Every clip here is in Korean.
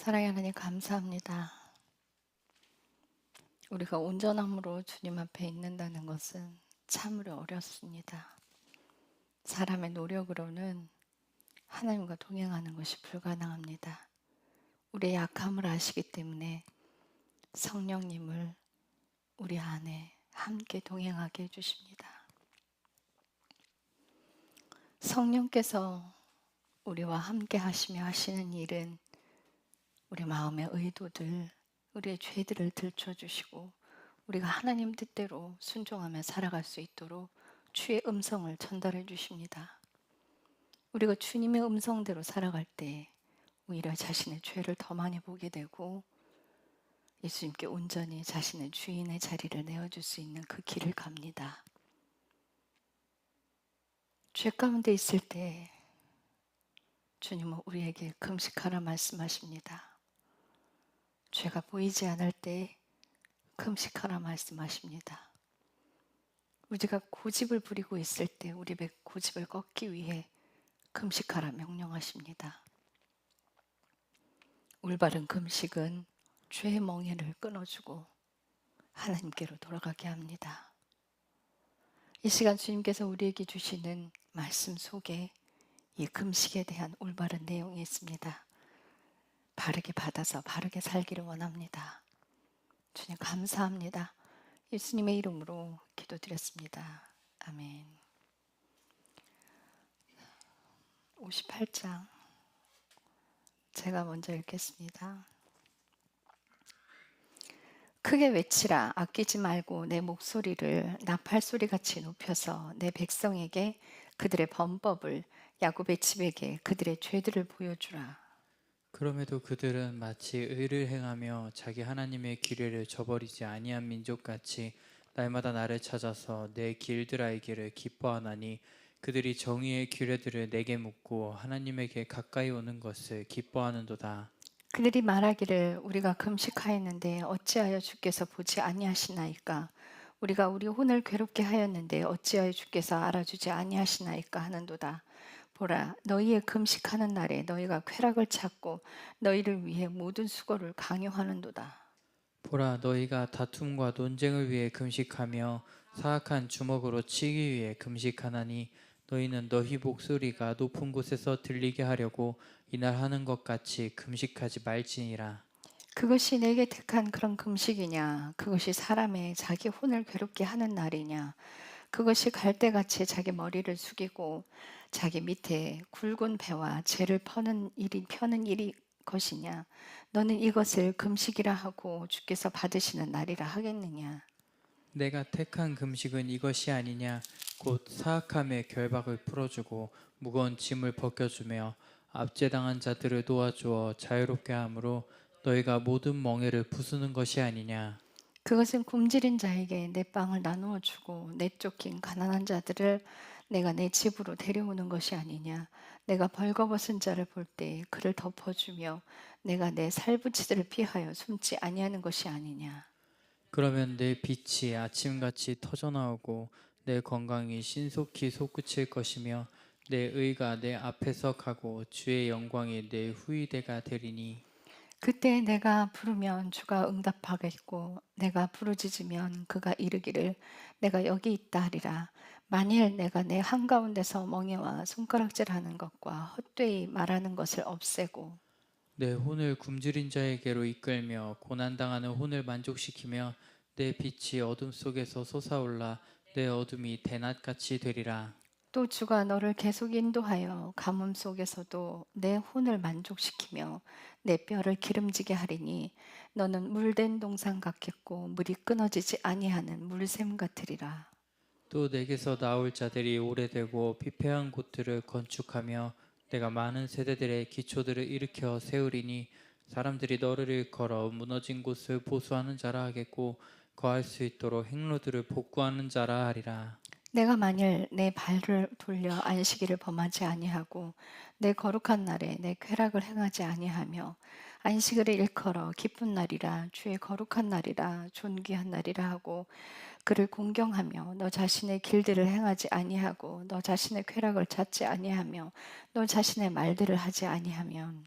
사랑의 하나님 감사합니다. 우리가 온전함으로 주님 앞에 있는다는 것은 참으로 어렵습니다. 사람의 노력으로는 하나님과 동행하는 것이 불가능합니다. 우리의 약함을 아시기 때문에 성령님을 우리 안에 함께 동행하게 해주십니다. 성령께서 우리와 함께 하시며 하시는 일은 우리 마음의 의도들, 우리의 죄들을 들춰주시고 우리가 하나님 뜻대로 순종하며 살아갈 수 있도록 주의 음성을 전달해 주십니다. 우리가 주님의 음성대로 살아갈 때 오히려 자신의 죄를 더 많이 보게 되고 예수님께 온전히 자신의 주인의 자리를 내어줄 수 있는 그 길을 갑니다. 죄 가운데 있을 때 주님은 우리에게 금식하라 말씀하십니다. 죄가 보이지 않을 때 금식하라 말씀하십니다. 우리가 고집을 부리고 있을 때 우리 고집을 꺾기 위해 금식하라 명령하십니다. 올바른 금식은 죄의 멍에를 끊어주고 하나님께로 돌아가게 합니다. 이 시간 주님께서 우리에게 주시는 말씀 속에 이 금식에 대한 올바른 내용이 있습니다. 바르게 받아서 바르게 살기를 원합니다. 주님 감사합니다. 예수님의 이름으로 기도드렸습니다. 아멘. 58장 제가 먼저 읽겠습니다. 크게 외치라. 아끼지 말고 내 목소리를 나팔소리같이 높여서 내 백성에게 그들의 범법을, 야곱의 집에게 그들의 죄들을 보여주라. 그럼에도 그들은 마치 의를 행하며 자기 하나님의 규례를 저버리지 아니한 민족같이 날마다 나를 찾아서 내 길들 알기를 기뻐하나니 그들이 정의의 규례들을 내게 묻고 하나님에게 가까이 오는 것을 기뻐하는도다. 그들이 말하기를 우리가 금식하였는데 어찌하여 주께서 보지 아니하시나이까? 우리가 우리 혼을 괴롭게 하였는데 어찌하여 주께서 알아주지 아니하시나이까 하는도다. 보라, 너희의 금식하는 날에 너희가 쾌락을 찾고 너희를 위해 모든 수고를 강요하는도다. 보라, 너희가 다툼과 논쟁을 위해 금식하며 사악한 주먹으로 치기 위해 금식하나니 너희는 너희 목소리가 높은 곳에서 들리게 하려고 이날 하는 것 같이 금식하지 말지니라. 그것이 내게 택한 그런 금식이냐? 그것이 사람의 자기 혼을 괴롭게 하는 날이냐? 그것이 갈대같이 자기 머리를 숙이고 자기 밑에 굵은 배와 재를 펴는 일이 것이냐? 너는 이것을 금식이라 하고 주께서 받으시는 날이라 하겠느냐? 내가 택한 금식은 이것이 아니냐. 곧 사악함의 결박을 풀어주고 무거운 짐을 벗겨주며 압제당한 자들을 도와주어 자유롭게 함으로 너희가 모든 멍에를 부수는 것이 아니냐. 그것은 굶주린 자에게 내 빵을 나누어 주고 내쫓긴 가난한 자들을 내가 내 집으로 데려오는 것이 아니냐. 내가 벌거벗은 자를 볼 때 그를 덮어주며 내가 내 살부치들을 피하여 숨지 아니하는 것이 아니냐. 그러면 내 빛이 아침같이 터져나오고 내 건강이 신속히 솟구칠 것이며 내 의가 내 앞에서 가고 주의 영광이 내 후위대가 되리니. 그때 내가 부르면 주가 응답하겠고 내가 부르짖으면 그가 이르기를 내가 여기 있다 하리라. 만일 내가 내 한가운데서 멍에와 손가락질하는 것과 헛되이 말하는 것을 없애고 내 혼을 굶주린 자에게로 이끌며 고난당하는 혼을 만족시키며 내 빛이 어둠 속에서 솟아올라 내 어둠이 대낮같이 되리라. 또 주가 너를 계속 인도하여 가뭄 속에서도 내 혼을 만족시키며 내 뼈를 기름지게 하리니 너는 물된 동산 같겠고 물이 끊어지지 아니하는 물샘 같으리라. 또 내게서 나올 자들이 오래되고 피폐한 곳들을 건축하며 내가 많은 세대들의 기초들을 일으켜 세우리니 사람들이 너를 일컬어 무너진 곳을 보수하는 자라 하겠고 거할 수 있도록 행로들을 복구하는 자라 하리라. 내가 만일 내 발을 돌려 안식일을 범하지 아니하고 내 거룩한 날에 내 쾌락을 행하지 아니하며 안식일을 일컬어 기쁜 날이라 주의 거룩한 날이라 존귀한 날이라 하고 그를 공경하며 너 자신의 길들을 행하지 아니하고 너 자신의 쾌락을 찾지 아니하며 너 자신의 말들을 하지 아니하면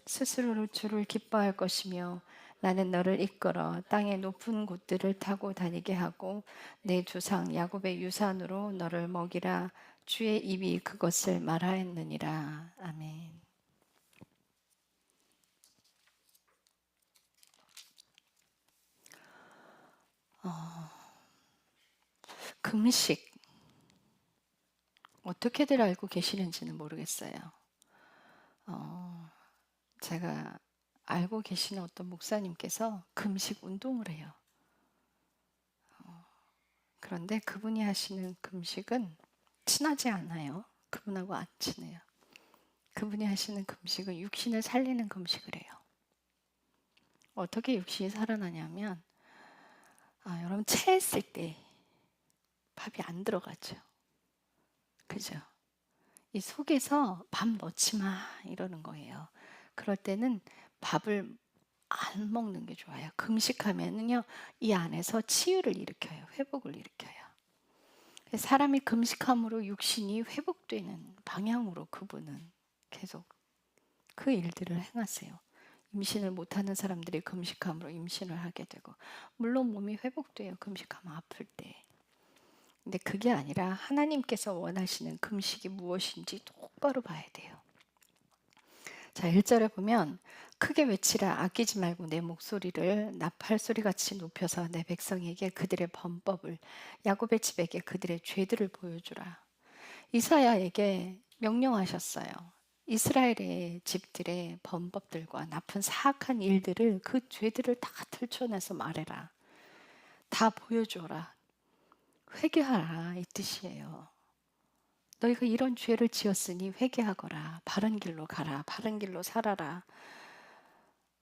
스스로로 주를 기뻐할 것이며 나는 너를 이끌어 땅의 높은 곳들을 타고 다니게 하고 내 조상 야곱의 유산으로 너를 먹이라. 주의 입이 그것을 말하였느니라. 아멘. 금식 어떻게들 알고 계시는지는 모르겠어요. 제가 알고 계시는 어떤 목사님께서 금식 운동을 해요. 그런데 그분이 하시는 금식은 친하지 않아요. 그분하고 안 친해요. 그분이 하시는 금식은 육신을 살리는 금식을 해요. 어떻게 육신이 살아나냐면 여러분 체했을 때 밥이 안 들어가죠. 그죠? 이 속에서 밥 넣지 마 이러는 거예요. 그럴 때는 밥을 안 먹는 게 좋아요. 금식하면은요, 이 안에서 치유를 일으켜요. 회복을 일으켜요. 사람이 금식함으로 육신이 회복되는 방향으로 그분은 계속 그 일들을 행하세요. 임신을 못하는 사람들이 금식함으로 임신을 하게 되고, 물론 몸이 회복돼요. 금식하면 아플 때. 근데 그게 아니라 하나님께서 원하시는 금식이 무엇인지 똑바로 봐야 돼요. 자, 1절에 보면 크게 외치라. 아끼지 말고 내 목소리를 나팔 소리같이 높여서 내 백성에게 그들의 범법을, 야곱의 집에게 그들의 죄들을 보여주라. 이사야에게 명령하셨어요. 이스라엘의 집들의 범법들과 나쁜 사악한 일들을, 그 죄들을 다 들춰내서 말해라. 다 보여줘라. 회개하라 이 뜻이에요. 너희가 이런 죄를 지었으니 회개하거라. 바른 길로 가라. 바른 길로 살아라.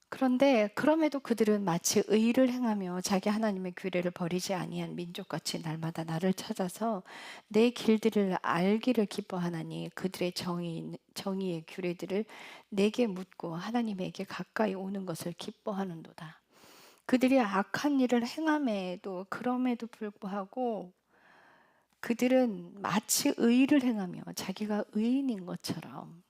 그런데 그럼에도 그들은 마치 의를 행하며 자기 하나님의 규례를 버리지 아니한 민족같이 날마다 나를 찾아서 내 길들을 알기를 기뻐하나니 그들의 정의의 규례들을 내게 묻고 하나님에게 가까이 오는 것을 기뻐하는도다. 그들이 악한 일을 행함에도 그럼에도 불구하고 그들은 마치 의를 행하며 자기가 의인인 것처럼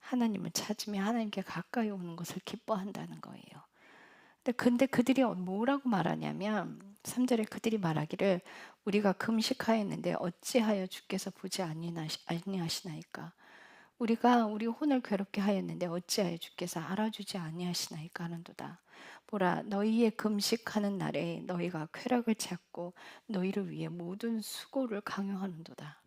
하나님을 찾으며 하나님께 가까이 오는 것을 기뻐한다는 거예요. 근데 그들이 뭐라고 말하냐면 3절에 그들이 말하기를 우리가 금식하였는데 어찌하여 주께서 보지 아니하시나이까. 우리가 우리 혼을 괴롭게 하였는데 어찌하여 주께서 알아주지 아니하시나이까 하는도다. 보라 너희의 금식하는 날에 너희가 쾌락을 찾고 너희를 위해 모든 수고를 강요하는도다.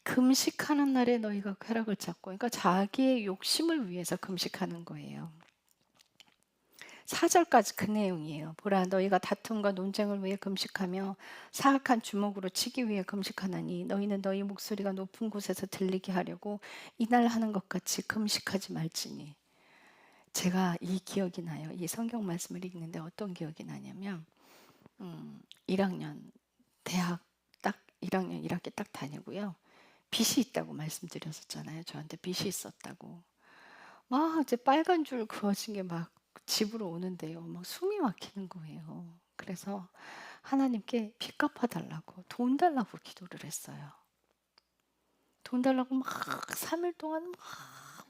금식하는 날에 너희가 쾌락을 찾고, 그러니까 자기의 욕심을 위해서 금식하는 거예요. 4절까지 그 내용이에요. 보라 너희가 다툼과 논쟁을 위해 금식하며 사악한 주먹으로 치기 위해 금식하나니 너희는 너희 목소리가 높은 곳에서 들리게 하려고 이날 하는 것 같이 금식하지 말지니. 제가 이 기억이 나요. 이 성경 말씀을 읽는데 어떤 기억이 나냐면 1학년 대학 딱 1학년 1학기 딱 다니고요. 빚이 있다고 말씀드렸었잖아요. 저한테 빚이 있었다고. 막 이제 빨간 줄 그어진 게 막 집으로 오는데요. 막 숨이 막히는 거예요. 그래서 하나님께 빚 갚아달라고, 돈 달라고 기도를 했어요. 돈 달라고 막 3일 동안 막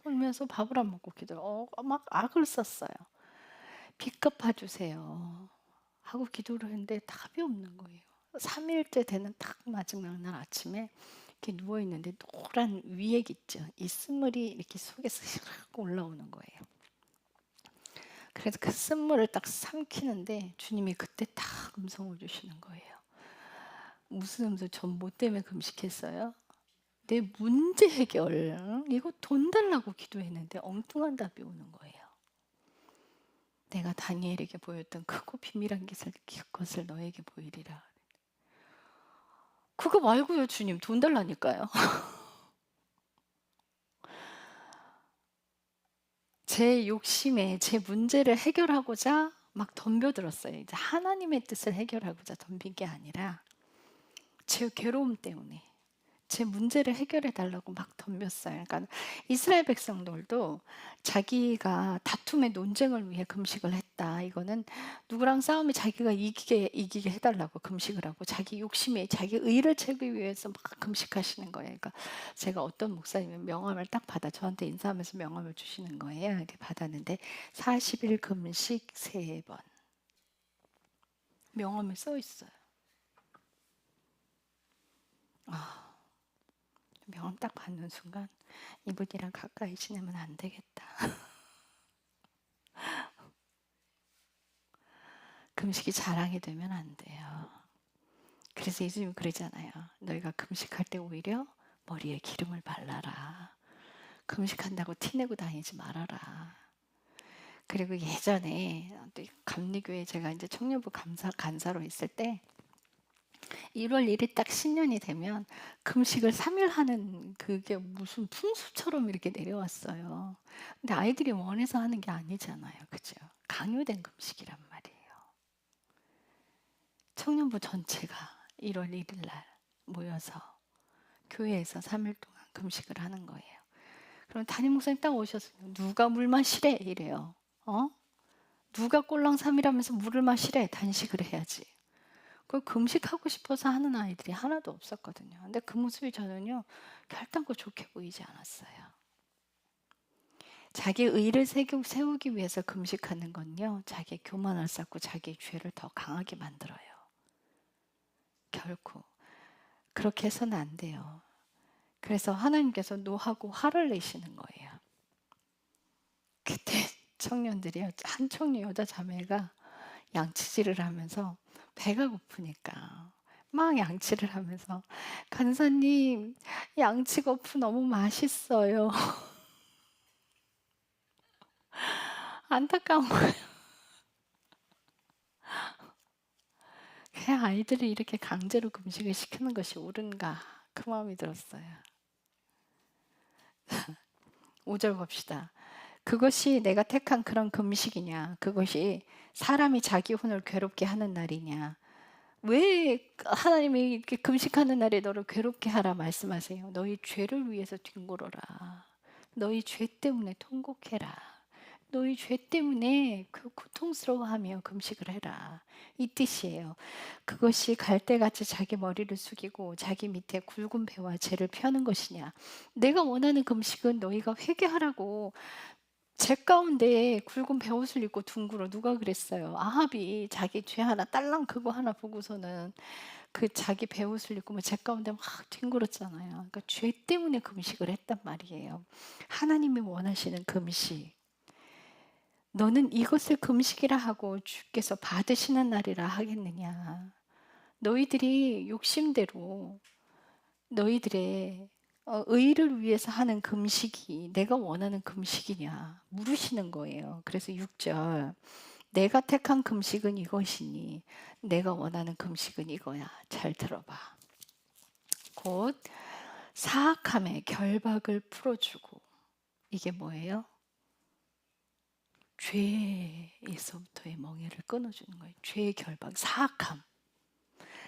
울면서 밥을 안 먹고 기도를, 막 악을 썼어요. 빚 갚아주세요 하고 기도를 했는데 답이 없는 거예요. 3일째 되는 딱 마지막 날 아침에 이렇게 누워있는데 노란 위액 있죠. 이 쓴물이 이렇게 속에서 샥 올라오는 거예요. 그래서 그 쓴물을 딱 삼키는데 주님이 그때 딱 음성을 주시는 거예요. 무슨 음성? 전 뭐 때문에 금식했어요? 내 문제 해결, 이거 돈 달라고 기도했는데 엉뚱한 답이 오는 거예요. 내가 다니엘에게 보였던 크고 비밀한 것을 너에게 보이리라. 그거 말고요, 주님. 돈 달라니까요. 제 욕심에 제 문제를 해결하고자 막 덤벼들었어요. 이제 하나님의 뜻을 해결하고자 덤빈 게 아니라 제 괴로움 때문에, 제 문제를 해결해 달라고 막 덤볐어요. 그러니까 이스라엘 백성들도 자기가 다툼의 논쟁을 위해 금식을 했다. 이거는 누구랑 싸움에 자기가 이기게 해달라고 금식을 하고 자기 욕심에 자기 의를 채우기 위해서 막 금식하시는 거예요. 그러니까 제가 어떤 목사님은 명함을 딱 받아 저한테 인사하면서 명함을 주시는 거예요. 이렇게 받았는데 40일 금식 3번 명함에 써 있어요. 명함 딱 받는 순간 이분이랑 가까이 지내면 안 되겠다. 금식이 자랑이 되면 안 돼요. 그래서 예수님이 그러잖아요. 너희가 금식할 때 오히려 머리에 기름을 발라라. 금식한다고 티내고 다니지 말아라. 그리고 예전에 감리교회 제가 이제 청년부 간사로 있을 때 1월 1일 딱 신년이 되면 금식을 3일 하는 그게 무슨 풍수처럼 이렇게 내려왔어요. 근데 아이들이 원해서 하는 게 아니잖아요. 그죠? 강요된 금식이란 말이에요. 청년부 전체가 1월 1일 날 모여서 교회에서 3일 동안 금식을 하는 거예요. 그럼 담임 목사님 딱 오셔서 누가 물 마시래? 이래요. 누가 꼴랑 3일하면서 물을 마시래? 단식을 해야지. 그 금식하고 싶어서 하는 아이들이 하나도 없었거든요. 근데 그 모습이 저는요 결단코 좋게 보이지 않았어요. 자기 의를 세우기 위해서 금식하는 건요 자기의 교만을 쌓고 자기의 죄를 더 강하게 만들어요. 결코 그렇게 해서는 안 돼요. 그래서 하나님께서 노하고 화를 내시는 거예요. 그때 청년들이요 한 청년 여자 자매가 양치질을 하면서 배가 고프니까 막 양치를 하면서 간사님 양치거프 너무 맛있어요. 안타까운 거예요. 그냥 아이들을 이렇게 강제로 금식을 시키는 것이 옳은가 그 마음이 들었어요. 5절 봅시다. 그것이 내가 택한 그런 금식이냐? 그것이 사람이 자기 혼을 괴롭게 하는 날이냐? 왜 하나님이 이렇게 금식하는 날에 너를 괴롭게 하라 말씀하세요? 너희 죄를 위해서 뒹굴어라. 너희 죄 때문에 통곡해라. 너희 죄 때문에 그 고통스러워하며 금식을 해라. 이 뜻이에요. 그것이 갈대같이 자기 머리를 숙이고 자기 밑에 굵은 배와 죄를 펴는 것이냐. 내가 원하는 금식은 너희가 회개하라고 제 가운데 굵은 베옷을 입고 둥글어. 누가 그랬어요? 아합이 자기 죄 하나 딸랑 그거 하나 보고서는 그 자기 베옷을 입고 제 가운데 막 뒹굴었잖아요. 그러니까 죄 때문에 금식을 했단 말이에요. 하나님이 원하시는 금식. 너는 이것을 금식이라 하고 주께서 받으시는 날이라 하겠느냐. 너희들이 욕심대로 너희들의 의를 위해서 하는 금식이 내가 원하는 금식이냐 물으시는 거예요. 그래서 6절 내가 택한 금식은 이것이니 내가 원하는 금식은 이거야. 잘 들어봐. 곧 사악함의 결박을 풀어주고 이게 뭐예요? 죄에서부터의 멍에를 끊어주는 거예요. 죄의 결박, 사악함.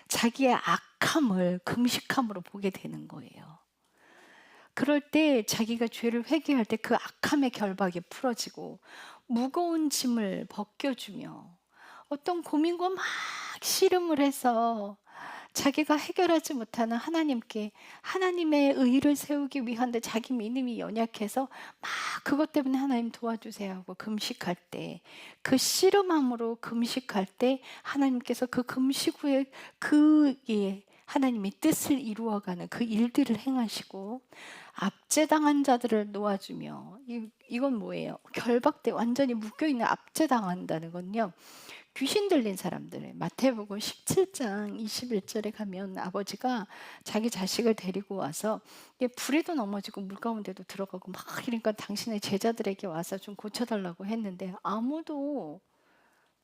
자기의 악함을 금식함으로 보게 되는 거예요. 그럴 때 자기가 죄를 회개할 때 그 악함의 결박이 풀어지고 무거운 짐을 벗겨주며 어떤 고민과 막 씨름을 해서 자기가 해결하지 못하는 하나님께 하나님의 의를 세우기 위한데 자기 믿음이 연약해서 막 그것 때문에 하나님 도와주세요 하고 금식할 때 그 씨름함으로 금식할 때 하나님께서 그 금식 후에 하나님의 뜻을 이루어가는 그 일들을 행하시고 압제당한 자들을 놓아주며 이건 뭐예요? 결박돼 완전히 묶여있는 압제당한다는 건요. 귀신 들린 사람들 마태복음 17장 21절에 가면 아버지가 자기 자식을 데리고 와서 불에도 넘어지고 물 가운데도 들어가고 막 이러니까 당신의 제자들에게 와서 좀 고쳐달라고 했는데 아무도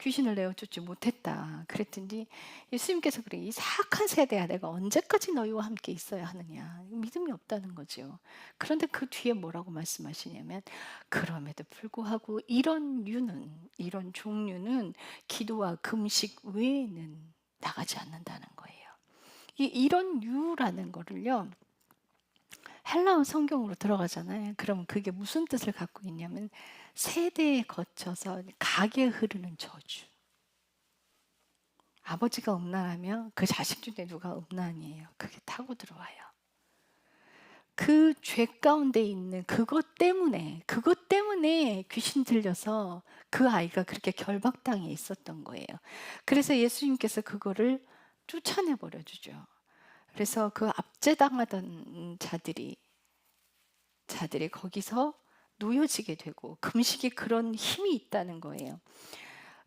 귀신을 내어쫓지 못했다. 그랬더니 예수님께서 그래 이 사악한 세대야 내가 언제까지 너희와 함께 있어야 하느냐. 믿음이 없다는 거죠. 그런데 그 뒤에 뭐라고 말씀하시냐면 그럼에도 불구하고 이런 종류는 기도와 금식 외에는 나가지 않는다는 거예요. 이런 유라는 거를요. 헬라어 성경으로 들어가잖아요. 그럼 그게 무슨 뜻을 갖고 있냐면 세대에 거쳐서 가게 흐르는 저주. 아버지가 음란하면 그 자식 중에 누가 음란이에요. 그게 타고 들어와요. 그 죄 가운데 있는 그것 때문에 귀신 들려서 그 아이가 그렇게 결박당해 있었던 거예요. 그래서 예수님께서 그거를 쫓아내 버려 주죠. 그래서 그 압제당하던 자들이 거기서 놓여지게 되고, 금식이 그런 힘이 있다는 거예요.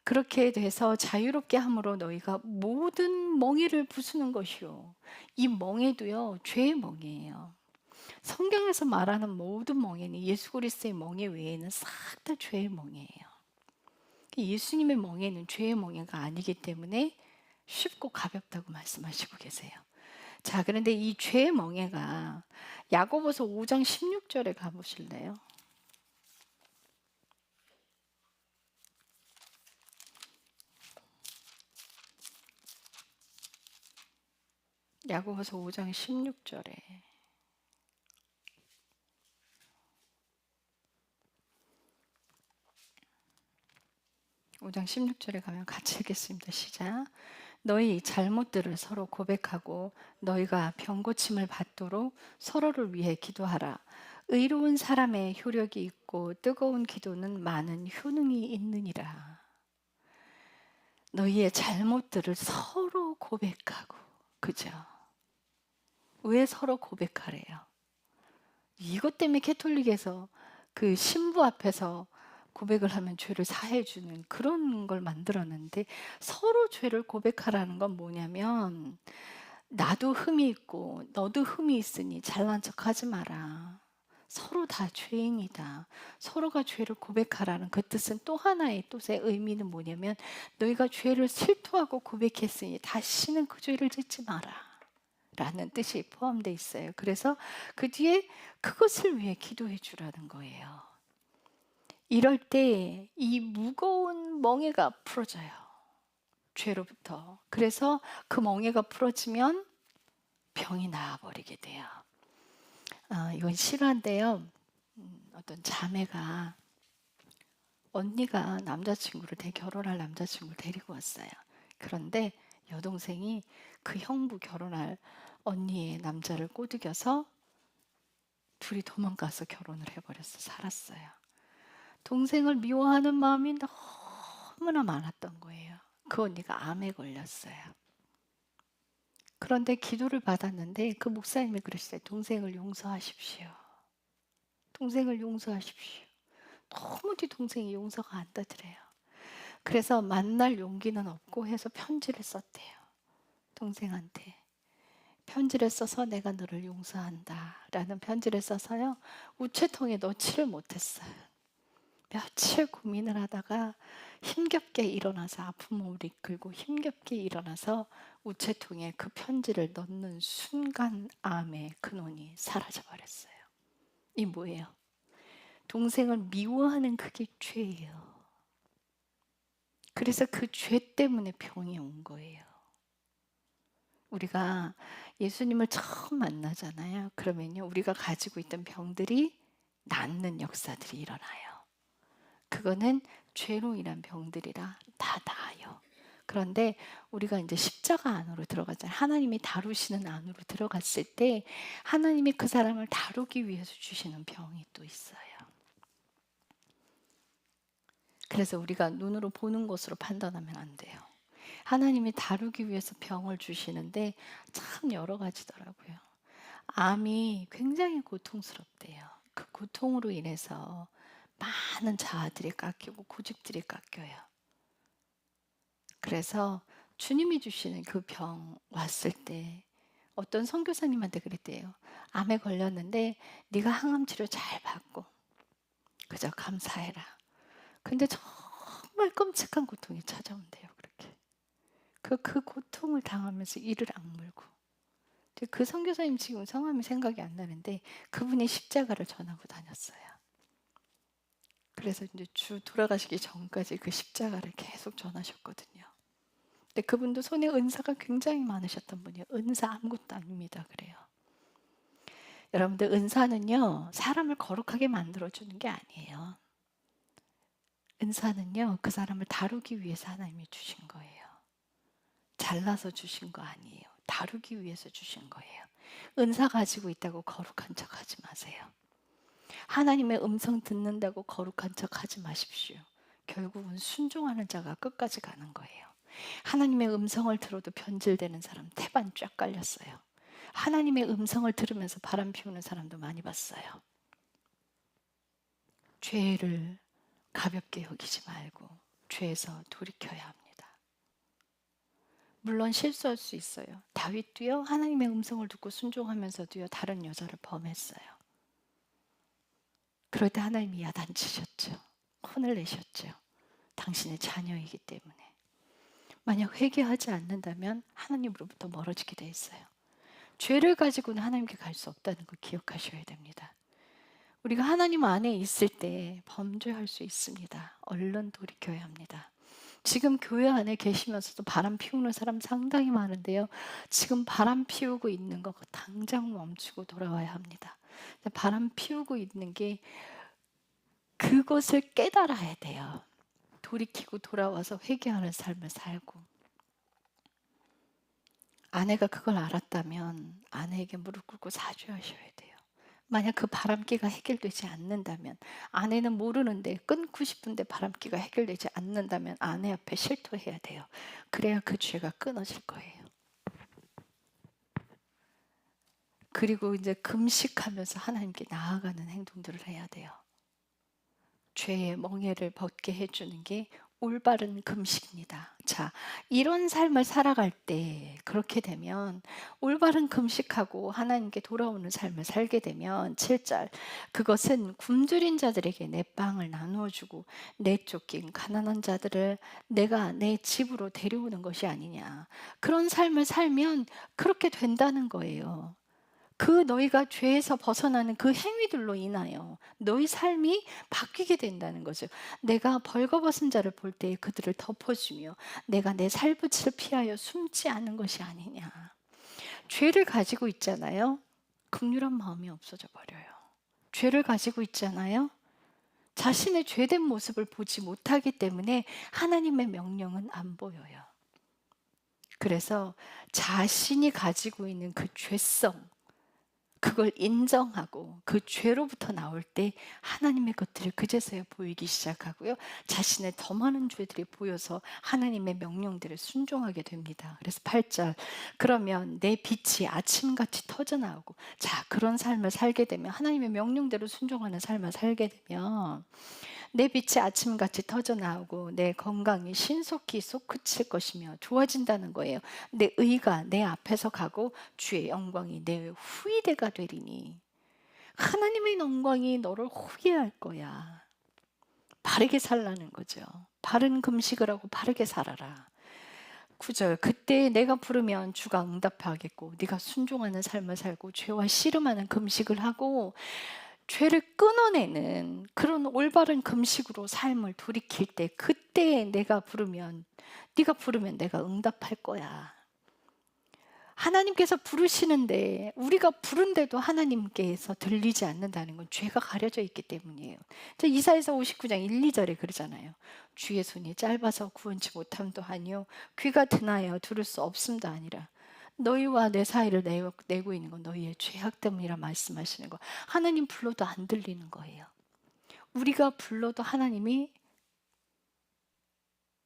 그렇게 돼서 자유롭게 함으로 너희가 모든 멍에를 부수는 것이요. 이 멍에도요, 죄의 멍에예요. 성경에서 말하는 모든 멍에는 예수 그리스도의 멍에 외에는 싹 다 죄의 멍에예요. 예수님의 멍에는 죄의 멍에가 아니기 때문에 쉽고 가볍다고 말씀하시고 계세요. 자, 그런데 이 죄의 멍에가 야고보서 5장 16절에 가보실래요? 야고보서 5장 16절에 5장 16절에 가면 같이 읽겠습니다. 시작. 너희 잘못들을 서로 고백하고 너희가 병고침을 받도록 서로를 위해 기도하라. 의로운 사람의 효력이 있고 뜨거운 기도는 많은 효능이 있느니라. 너희의 잘못들을 서로 고백하고, 그죠? 왜 서로 고백하래요? 이것 때문에 캐톨릭에서 그 신부 앞에서 고백을 하면 죄를 사해 주는 그런 걸 만들었는데, 서로 죄를 고백하라는 건 뭐냐면 나도 흠이 있고 너도 흠이 있으니 잘난 척하지 마라. 서로 다 죄인이다. 서로가 죄를 고백하라는 그 뜻은 또 하나의 뜻의 의미는 뭐냐면 너희가 죄를 실토하고 고백했으니 다시는 그 죄를 짓지 마라 라는 뜻이 포함되어 있어요. 그래서 그 뒤에 그것을 위해 기도해 주라는 거예요. 이럴 때 이 무거운 멍에가 풀어져요. 죄로부터. 그래서 그 멍에가 풀어지면 병이 나아버리게 돼요. 이건 실화인데요. 어떤 자매가, 언니가 결혼할 남자친구를 데리고 왔어요. 그런데 여동생이 그 형부 결혼할 언니의 남자를 꼬드겨서 둘이 도망가서 결혼을 해버렸어. 살았어요. 동생을 미워하는 마음이 너무나 많았던 거예요. 그 언니가 암에 걸렸어요. 그런데 기도를 받았는데 그 목사님이 그러시대요. 동생을 용서하십시오. 동생을 용서하십시오. 너무 뒤 동생이 용서가 안 되더래요. 그래서 만날 용기는 없고 해서 편지를 썼대요. 동생한테. 편지를 써서 내가 너를 용서한다 라는 편지를 써서요, 우체통에 넣지를 못했어요. 며칠 고민을 하다가 힘겹게 일어나서, 아픈 몸을 이끌고 힘겹게 일어나서 우체통에 그 편지를 넣는 순간 암의 근원이 사라져 버렸어요. 이 뭐예요? 동생을 미워하는 그게 죄예요. 그래서 그 죄 때문에 병이 온 거예요. 우리가 예수님을 처음 만나잖아요. 그러면요, 우리가 가지고 있던 병들이 낫는 역사들이 일어나요. 그거는 죄로 인한 병들이라 다 나아요. 그런데 우리가 이제 십자가 안으로 들어가잖아요. 하나님이 다루시는 안으로 들어갔을 때 하나님이 그 사람을 다루기 위해서 주시는 병이 또 있어요. 그래서 우리가 눈으로 보는 것으로 판단하면 안 돼요. 하나님이 다루기 위해서 병을 주시는데 참 여러 가지더라고요. 암이 굉장히 고통스럽대요. 그 고통으로 인해서 많은 자아들이 깎이고 고집들이 깎여요. 그래서 주님이 주시는 그 병 왔을 때 어떤 선교사님한테 그랬대요. 암에 걸렸는데 네가 항암 치료 잘 받고 그저 감사해라. 근데 정말 끔찍한 고통이 찾아온대요. 그렇게. 그 고통을 당하면서 이를 악물고. 그 선교사님 지금 성함이 생각이 안 나는데 그분이 십자가를 전하고 다녔어요. 그래서 이제 주 돌아가시기 전까지 그 십자가를 계속 전하셨거든요. 근데 그분도 손에 은사가 굉장히 많으셨던 분이에요. 은사 아무것도 아닙니다. 그래요. 여러분들 은사는요, 사람을 거룩하게 만들어주는 게 아니에요. 은사는요, 그 사람을 다루기 위해서 하나님이 주신 거예요. 잘라서 주신 거 아니에요. 다루기 위해서 주신 거예요. 은사 가지고 있다고 거룩한 척 하지 마세요. 하나님의 음성 듣는다고 거룩한 척 하지 마십시오. 결국은 순종하는 자가 끝까지 가는 거예요. 하나님의 음성을 들어도 변질되는 사람 태반 쫙 깔렸어요. 하나님의 음성을 들으면서 바람 피우는 사람도 많이 봤어요. 죄를 가볍게 여기지 말고 죄에서 돌이켜야 합니다. 물론 실수할 수 있어요. 다윗도요, 하나님의 음성을 듣고 순종하면서도요, 다른 여자를 범했어요. 그럴 때 하나님이 야단치셨죠. 혼을 내셨죠. 당신의 자녀이기 때문에. 만약 회개하지 않는다면 하나님으로부터 멀어지게 돼 있어요. 죄를 가지고는 하나님께 갈 수 없다는 거 기억하셔야 됩니다. 우리가 하나님 안에 있을 때 범죄할 수 있습니다. 얼른 돌이켜야 합니다. 지금 교회 안에 계시면서도 바람 피우는 사람 상당히 많은데요. 지금 바람 피우고 있는 거 당장 멈추고 돌아와야 합니다. 바람 피우고 있는 게 그것을 깨달아야 돼요. 돌이키고 돌아와서 회개하는 삶을 살고. 아내가 그걸 알았다면 아내에게 무릎 꿇고 사죄하셔야 돼요. 만약 그 바람기가 해결되지 않는다면, 아내는 모르는데 끊고 싶은데 바람기가 해결되지 않는다면 아내 앞에 실토해야 돼요. 그래야 그 죄가 끊어질 거예요. 그리고 이제 금식하면서 하나님께 나아가는 행동들을 해야 돼요. 죄의 멍에를 벗게 해주는 게 올바른 금식입니다. 자, 이런 삶을 살아갈 때 그렇게 되면 올바른 금식하고 하나님께 돌아오는 삶을 살게 되면 7절, 그것은 굶주린 자들에게 내 빵을 나누어 주고 내쫓긴 가난한 자들을 내가 내 집으로 데려오는 것이 아니냐. 그런 삶을 살면 그렇게 된다는 거예요. 그 너희가 죄에서 벗어나는 그 행위들로 인하여 너희 삶이 바뀌게 된다는 거죠. 내가 벌거벗은 자를 볼 때 그들을 덮어주며 내가 내 살붙이를 피하여 숨지 않은 것이 아니냐. 죄를 가지고 있잖아요. 긍휼한 마음이 없어져 버려요. 죄를 가지고 있잖아요. 자신의 죄된 모습을 보지 못하기 때문에 하나님의 명령은 안 보여요. 그래서 자신이 가지고 있는 그 죄성, 그걸 인정하고 그 죄로부터 나올 때 하나님의 것들을 그제서야 보이기 시작하고요. 자신의 더 많은 죄들이 보여서 하나님의 명령들을 순종하게 됩니다. 그래서 8절, 그러면 내 빛이 아침같이 터져나오고, 자, 그런 삶을 살게 되면, 하나님의 명령대로 순종하는 삶을 살게 되면 내 빛이 아침같이 터져나오고 내 건강이 신속히 솟구칠 것이며 좋아진다는 거예요. 내 의가 내 앞에서 가고 주의 영광이 내 후이대가 되리니. 하나님의 영광이 너를 후회할 거야. 바르게 살라는 거죠. 바른 금식을 하고 바르게 살아라. 9절, 그때 내가 부르면 주가 응답하겠고 네가 순종하는 삶을 살고 죄와 씨름하는 금식을 하고 죄를 끊어내는 그런 올바른 금식으로 삶을 돌이킬 때, 그때 내가 부르면, 네가 부르면 내가 응답할 거야. 하나님께서 부르시는데 우리가 부른데도 하나님께서 들리지 않는다는 건 죄가 가려져 있기 때문이에요. 이사야서 59장 1, 2절에 그러잖아요. 주의 손이 짧아서 구원치 못함도 아니요 귀가 드나여 들을 수 없음도 아니라 너희와 내 사이를 내고 있는 건 너희의 죄악 때문이라 말씀하시는 거. 하나님 불러도 안 들리는 거예요. 우리가 불러도 하나님이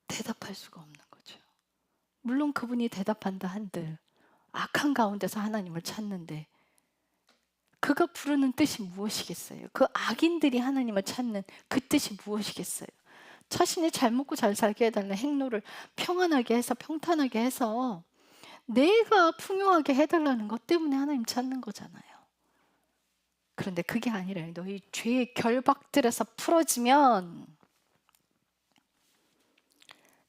대답할 수가 없는 거죠. 물론 그분이 대답한다 한들 악한 가운데서 하나님을 찾는데 그가 부르는 뜻이 무엇이겠어요? 그 악인들이 하나님을 찾는 그 뜻이 무엇이겠어요? 자신이 잘 먹고 잘 살게 해달라는 행로를 평안하게 해서 평탄하게 해서 내가 풍요하게 해달라는 것 때문에 하나님 찾는 거잖아요. 그런데 그게 아니라 너희 죄의 결박들에서 풀어지면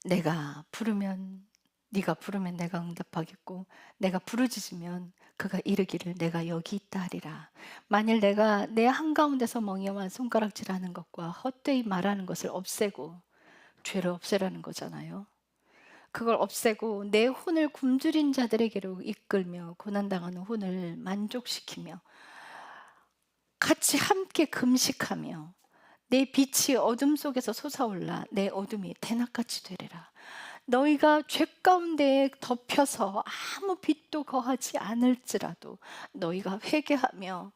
내가 부르면, 네가 부르면 내가 응답하겠고 내가 부르짖으면 그가 이르기를 내가 여기 있다 하리라. 만일 내가 내 한가운데서 멍에만 손가락질하는 것과 헛되이 말하는 것을 없애고, 죄를 없애라는 거잖아요. 그걸 없애고 내 혼을 굶주린 자들에게로 이끌며 고난당하는 혼을 만족시키며 같이 함께 금식하며 내 빛이 어둠 속에서 솟아올라 내 어둠이 대낮같이 되리라. 너희가 죄 가운데 덮여서 아무 빛도 거하지 않을지라도 너희가 회개하며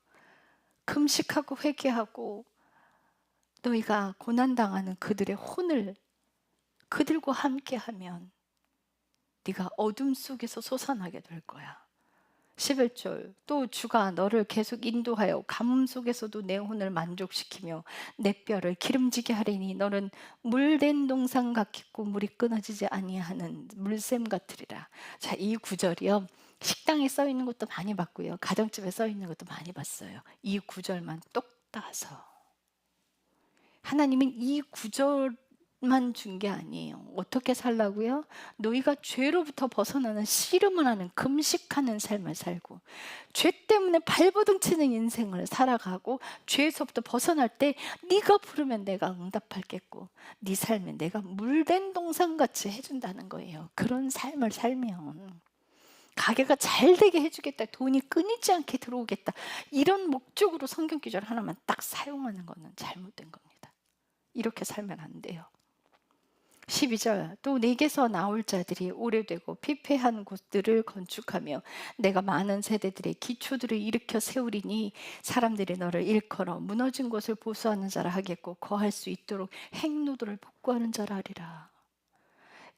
금식하고 회개하고 너희가 고난당하는 그들의 혼을 그들과 함께하면 네가 어둠 속에서 솟아나게 될 거야. 11절 또 주가 너를 계속 인도하여 가뭄 속에서도 내 혼을 만족시키며 내 뼈를 기름지게 하리니 너는 물된 동산 같겠고 물이 끊어지지 아니하는 물샘 같으리라. 자, 이 구절이요, 식당에 써 있는 것도 많이 봤고요, 가정집에 써 있는 것도 많이 봤어요. 이 구절만 똑 따서 하나님은 이 구절만 준 게 아니에요. 어떻게 살라고요? 너희가 죄로부터 벗어나는 씨름을 하는 금식하는 삶을 살고 죄 때문에 발버둥치는 인생을 살아가고 죄에서부터 벗어날 때 네가 부르면 내가 응답하겠고 네 삶에 내가 물된 동산같이 해준다는 거예요. 그런 삶을 살면 가게가 잘 되게 해주겠다, 돈이 끊이지 않게 들어오겠다, 이런 목적으로 성경 구절 하나만 딱 사용하는 거는 잘못된 겁니다. 이렇게 살면 안 돼요. 12절 또 내게서 나올 자들이 오래되고 피폐한 곳들을 건축하며 내가 많은 세대들의 기초들을 일으켜 세우리니 사람들이 너를 일컬어 무너진 곳을 보수하는 자라 하겠고 거할 수 있도록 행로들을 복구하는 자라 하리라.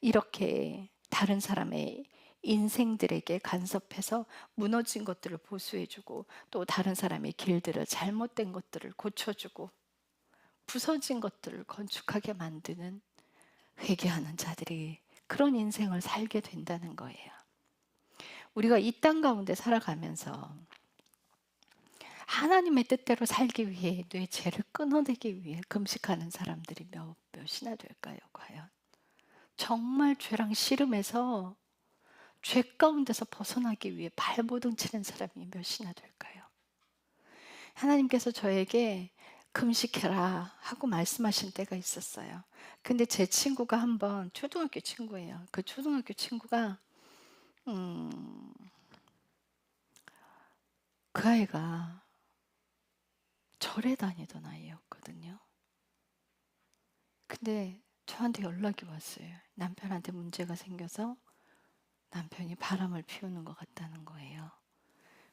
이렇게 다른 사람의 인생들에게 간섭해서 무너진 것들을 보수해주고 또 다른 사람의 길들을, 잘못된 것들을 고쳐주고 부서진 것들을 건축하게 만드는 회개하는 자들이 그런 인생을 살게 된다는 거예요. 우리가 이 땅 가운데 살아가면서 하나님의 뜻대로 살기 위해 내 죄를 끊어내기 위해 금식하는 사람들이 몇이나 될까요? 과연 정말 죄랑 씨름해서 죄 가운데서 벗어나기 위해 발버둥 치는 사람이 몇이나 될까요? 하나님께서 저에게 금식해라 하고 말씀하신 때가 있었어요. 근데 제 친구가 한번, 초등학교 친구예요. 그 초등학교 친구가 그 아이가 절에 다니던 아이였거든요. 근데 저한테 연락이 왔어요. 남편한테 문제가 생겨서 남편이 바람을 피우는 것 같다는 거예요.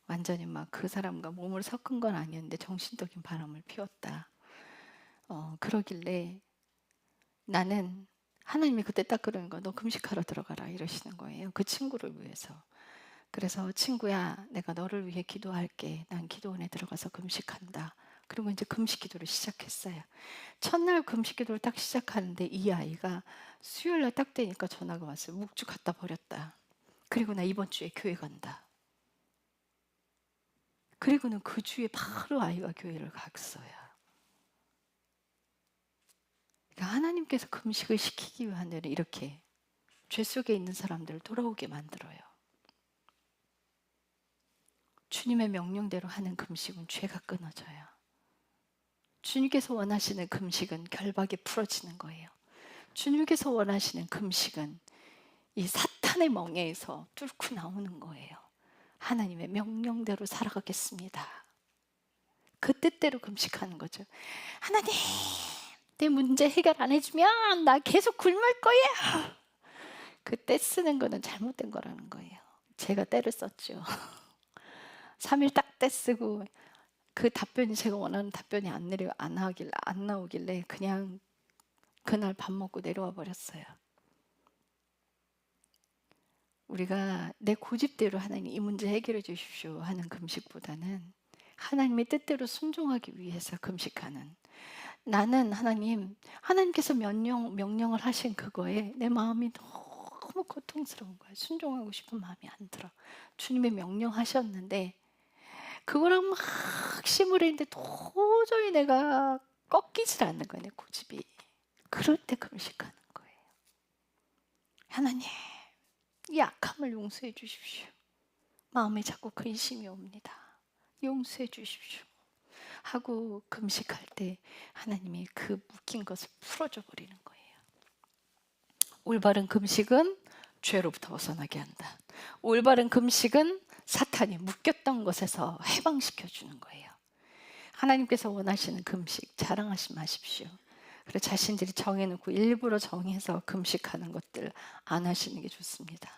완전히 막 그 사람과 몸을 섞은 건 아니었는데 정신적인 바람을 피웠다. 그러길래 나는, 하나님이 그때 딱 그러는 거야. 너 금식하러 들어가라 이러시는 거예요. 그 친구를 위해서. 그래서 친구야, 내가 너를 위해 기도할게. 난 기도원에 들어가서 금식한다. 그리고 이제 금식 기도를 시작했어요. 첫날 금식 기도를 딱 시작하는데 이 아이가 수요일날 딱 되니까 전화가 왔어요. 묵주 갖다 버렸다. 그리고 나 이번 주에 교회 간다. 그리고는 그 주에 바로 아이가 교회를 갔어요. 그러니까 하나님께서 금식을 시키기 위한 데는 이렇게 죄 속에 있는 사람들을 돌아오게 만들어요. 주님의 명령대로 하는 금식은 죄가 끊어져요. 주님께서 원하시는 금식은 결박이 풀어지는 거예요. 주님께서 원하시는 금식은 이 사탄의 멍에에서 뚫고 나오는 거예요. 하나님의 명령대로 살아가겠습니다. 그 뜻대로 금식하는 거죠. 하나님, 내 문제 해결 안 해주면 나 계속 굶을 거야. 그 때 쓰는 거는 잘못된 거라는 거예요. 제가 때를 썼죠. 3일 딱 때 쓰고 그 답변이 제가 원하는 답변이 안 나오길래 그냥 그날 밥 먹고 내려와 버렸어요. 우리가 내 고집대로 하나님 이 문제 해결해 주십시오 하는 금식보다는 하나님의 뜻대로 순종하기 위해서 금식하는, 나는 하나님께서 명령을 하신 그거에 내 마음이 너무 고통스러운 거야. 순종하고 싶은 마음이 안 들어. 주님의 명령하셨는데 그거랑 막 힘을 했는데 도저히 내가 꺾이질 않는 거야, 내 고집이. 그럴 때 금식하는 거예요. 하나님, 이 악함을 용서해 주십시오. 마음에 자꾸 근심이 옵니다. 용서해 주십시오 하고 금식할 때 하나님이 그 묶인 것을 풀어줘 버리는 거예요. 올바른 금식은 죄로부터 벗어나게 한다. 올바른 금식은 사탄이 묶였던 것에서 해방시켜 주는 거예요. 하나님께서 원하시는 금식 자랑하지 마십시오. 그리고 자신들이 정해놓고 일부러 정해서 금식하는 것들 안 하시는 게 좋습니다.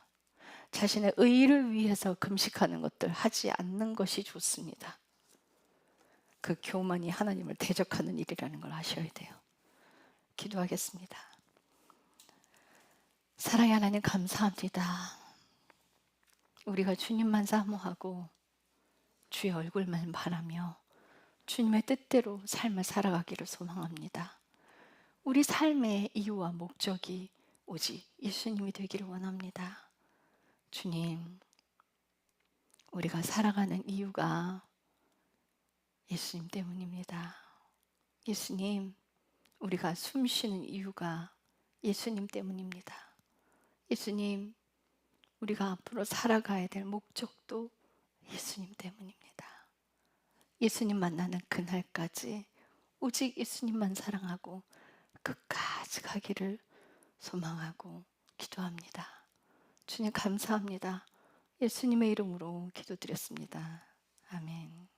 자신의 의를 위해서 금식하는 것들 하지 않는 것이 좋습니다. 그 교만이 하나님을 대적하는 일이라는 걸 아셔야 돼요. 기도하겠습니다. 사랑의 하나님 감사합니다. 우리가 주님만 사모하고 주의 얼굴만 바라며 주님의 뜻대로 삶을 살아가기를 소망합니다. 우리 삶의 이유와 목적이 오직 예수님이 되기를 원합니다. 주님, 우리가 살아가는 이유가 예수님 때문입니다. 예수님, 우리가 숨 쉬는 이유가 예수님 때문입니다. 예수님, 우리가 앞으로 살아가야 될 목적도 예수님 때문입니다. 예수님 만나는 그날까지 오직 예수님만 사랑하고 끝까지 가기를 소망하고 기도합니다. 주님 감사합니다. 예수님의 이름으로 기도드렸습니다. 아멘.